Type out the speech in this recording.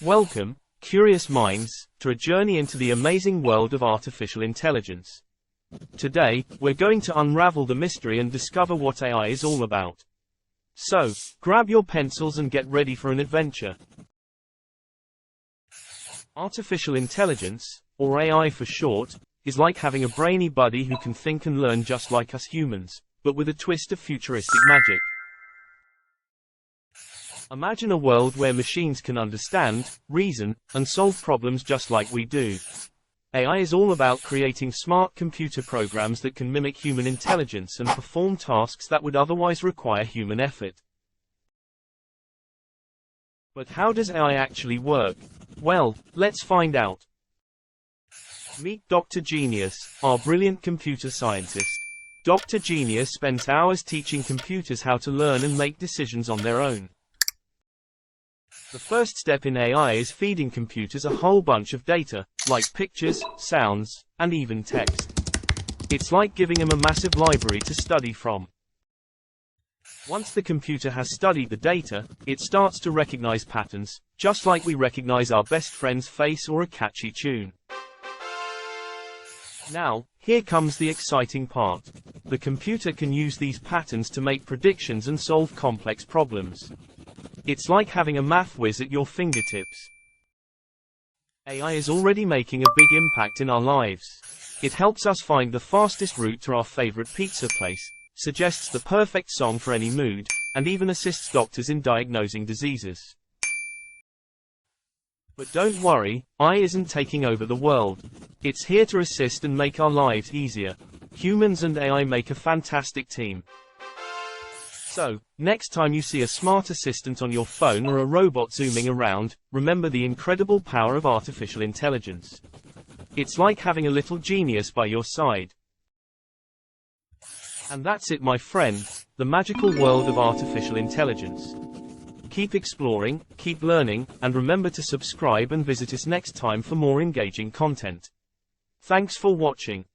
Welcome, curious minds, to a journey into the amazing world of artificial intelligence. Today, we're going to unravel the mystery and discover what AI is all about. So, grab your pencils and get ready for an adventure. Artificial intelligence, or AI for short, is like having a brainy buddy who can think and learn just like us humans, but with a twist of futuristic magic. Imagine a world where machines can understand, reason, and solve problems just like we do. AI is all about creating smart computer programs that can mimic human intelligence and perform tasks that would otherwise require human effort. But how does AI actually work? Well, let's find out. Meet Dr. Genius, our brilliant computer scientist. Dr. Genius spends hours teaching computers how to learn and make decisions on their own. The first step in AI is feeding computers a whole bunch of data, like pictures, sounds, and even text. It's like giving them a massive library to study from. Once the computer has studied the data, it starts to recognize patterns, just like we recognize our best friend's face or a catchy tune. Now, here comes the exciting part. The computer can use these patterns to make predictions and solve complex problems. It's like having a math whiz at your fingertips. AI is already making a big impact in our lives. It helps us find the fastest route to our favorite pizza place, suggests the perfect song for any mood, and even assists doctors in diagnosing diseases. But don't worry, AI isn't taking over the world. It's here to assist and make our lives easier. Humans and AI make a fantastic team. So, next time you see a smart assistant on your phone or a robot zooming around, remember the incredible power of artificial intelligence. It's like having a little genius by your side. And that's it, my friend, the magical world of artificial intelligence. Keep exploring, keep learning, and remember to subscribe and visit us next time for more engaging content. Thanks for watching.